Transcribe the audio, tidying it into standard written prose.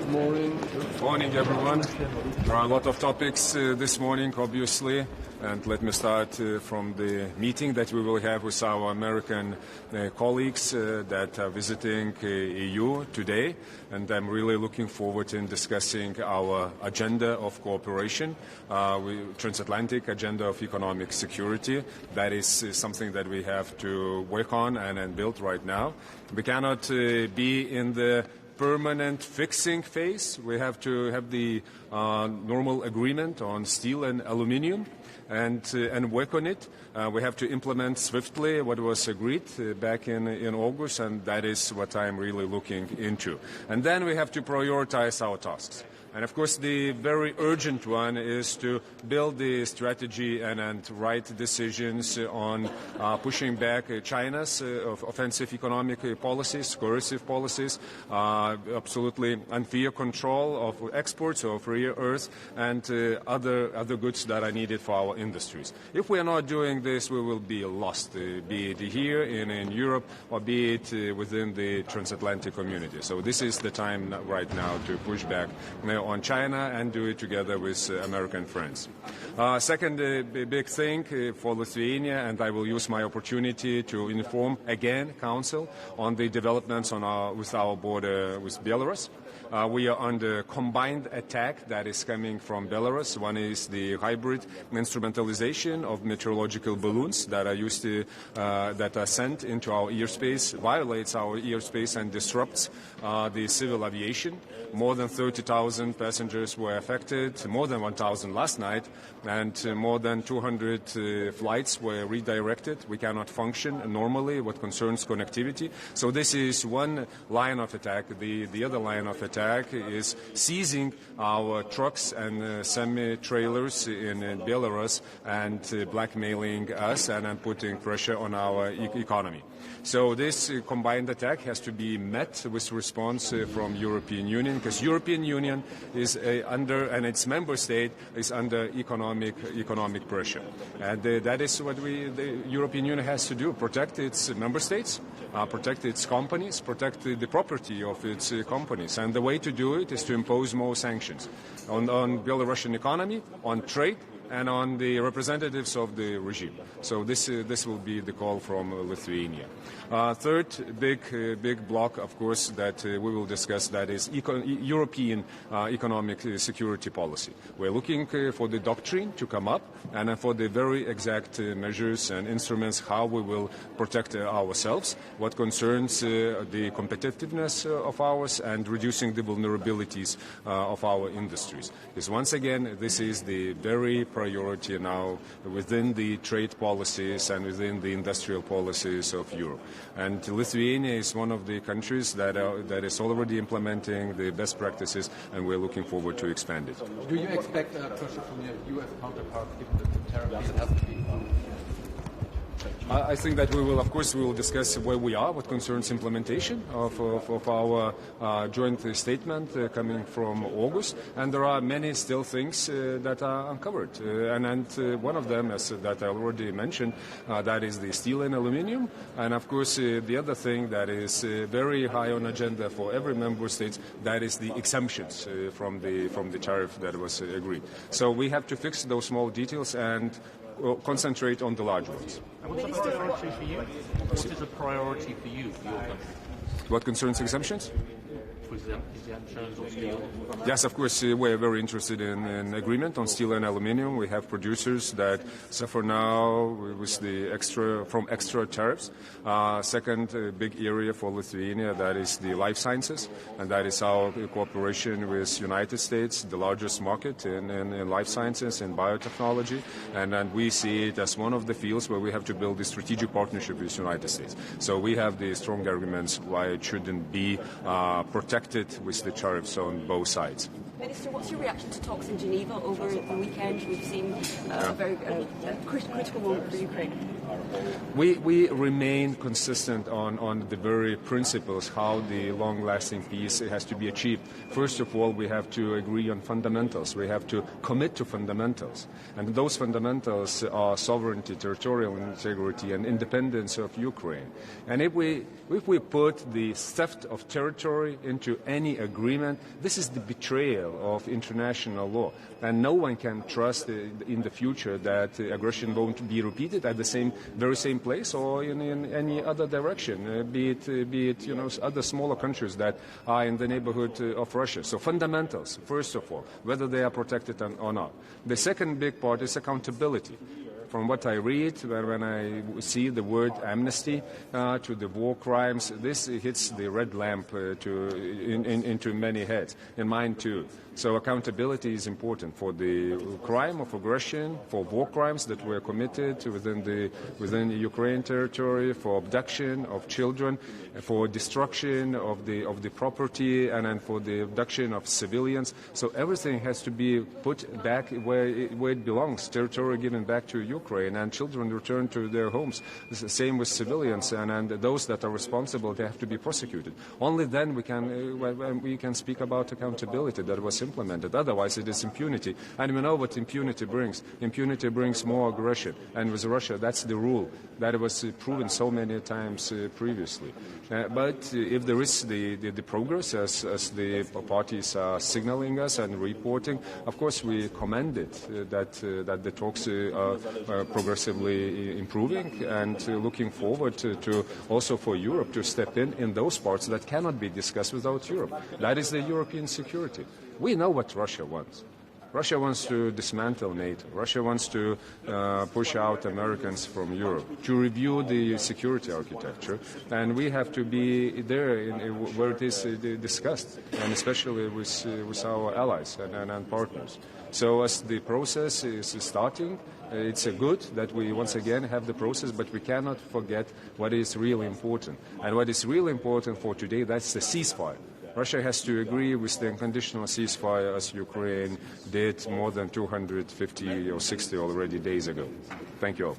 Good morning. Good morning, everyone. There are a lot of topics this morning, obviously. And let me start from the meeting that we will have with our American colleagues that are visiting EU today. And I'm really looking forward to discussing our agenda of cooperation, transatlantic agenda of economic security. That is something that we have to work on and build right now. We cannot be in the permanent fixing phase. We have to have the normal agreement on steel and aluminium and work on it. We have to implement swiftly what was agreed back in August, and that is what I'm really looking into. And then we have to prioritize our tasks. And of course, the very urgent one is to build the strategy and right decisions on pushing back China's offensive economic policies, coercive policies, absolutely unfair control of exports of rare earth and other goods that are needed for our industries. If we are not doing this, we will be lost, be it here in Europe or be it within the transatlantic community. So this is the time right now to push back on China and do it together with American friends. Second big thing for Lithuania, and I will use my opportunity to inform again Council on the developments on with our border with Belarus. We are under combined attack that is coming from Belarus. One is the hybrid instrumentalization of meteorological balloons that are used to that are sent into our airspace, violates our airspace and disrupts the civil aviation. More than 30,000 passengers were affected, more than 1,000 last night, and more than 200 flights were redirected. We cannot function normally what concerns connectivity. So this is one line of attack. The other line of attack is seizing our trucks and semi-trailers in Belarus and blackmailing us and putting pressure on our economy. So this combined attack has to be met with response from European Union, because European Union is under, and its member state is under economic pressure. And that is what the European Union has to do: protect its member states, protect its companies, protect the property of its companies. And the way to do it is to impose more sanctions on Belarusian economy, on trade, and on the representatives of the regime. So this will be the call from Lithuania. Third big block, of course, that we will discuss, that is European economic security policy. We're looking for the doctrine to come up and for the very exact measures and instruments how we will protect ourselves, what concerns the competitiveness of ours and reducing the vulnerabilities of our industries. Because once again, this is the very priority now within the trade policies and within the industrial policies of Europe. And Lithuania is one of the countries that is already implementing the best practices, and we're looking forward to expand it. Do you expect pressure from your U.S. counterpart given the tariffs that have to be? I think that we will discuss where we are, what concerns implementation of our joint statement coming from August, and there are many still things that are uncovered, and one of them, as that I already mentioned, that is the steel and aluminium, and of course the other thing that is very high on agenda for every member state, that is the exemptions from the tariff that was agreed. So we have to fix those small details and concentrate on the large ones. And what's a priority for you? What is a priority for you, for your country? What concerns exemptions? For exemptions or steel? Yes, of course, we're very interested in agreement on steel and aluminium. We have producers that suffer now with the extra tariffs. Second big area for Lithuania, that is the life sciences, and that is our cooperation with United States, the largest market in life sciences and biotechnology, and we see it as one of the fields where we have to build a strategic partnership with United States. So we have the strong arguments why it shouldn't be protected with the tariffs on both sides. Minister, what's your reaction to talks in Geneva over the weekend? We've seen a very critical moment for Ukraine. We remain consistent on the very principles how the long-lasting peace has to be achieved. First of all, we have to agree on fundamentals. We have to commit to fundamentals. And those fundamentals are sovereignty, territorial integrity, and independence of Ukraine. And if we put the theft of territory into any agreement, this is the betrayal of international law. And no one can trust in the future that aggression won't be repeated at the very same place or in any other direction, be it other smaller countries that are in the neighborhood of Russia. So fundamentals, first of all, whether they are protected or not. The second big part is accountability. From what I read, when I see the word amnesty to the war crimes, this hits the red lamp into many heads, in mine too. So accountability is important for the crime of aggression, for war crimes that were committed within the Ukraine territory, for abduction of children, for destruction of the property, and then for the abduction of civilians. So everything has to be put back where it belongs, territory given back to Ukraine, and children returned to their homes. It's the same with civilians, and those that are responsible, they have to be prosecuted. Only then we can speak about accountability that was implemented. Otherwise, it is impunity. And we know what impunity brings. Impunity brings more aggression. And with Russia, that's the rule. That was proven so many times previously. But if there is the progress, as the parties are signaling us and reporting, of course we commend it, that the talks are progressively improving, and looking forward to also for Europe to step in those parts that cannot be discussed without Europe. That is the European security. We know what Russia wants. Russia wants to dismantle NATO. Russia wants to push out Americans from Europe, to review the security architecture, and we have to be there where it is discussed, and especially with our allies and partners. So as the process is starting, it's good that we once again have the process, but we cannot forget what is really important. And what is really important for today, that's the ceasefire. Russia has to agree with the unconditional ceasefire, as Ukraine did more than 250 or 60 already days ago. Thank you all.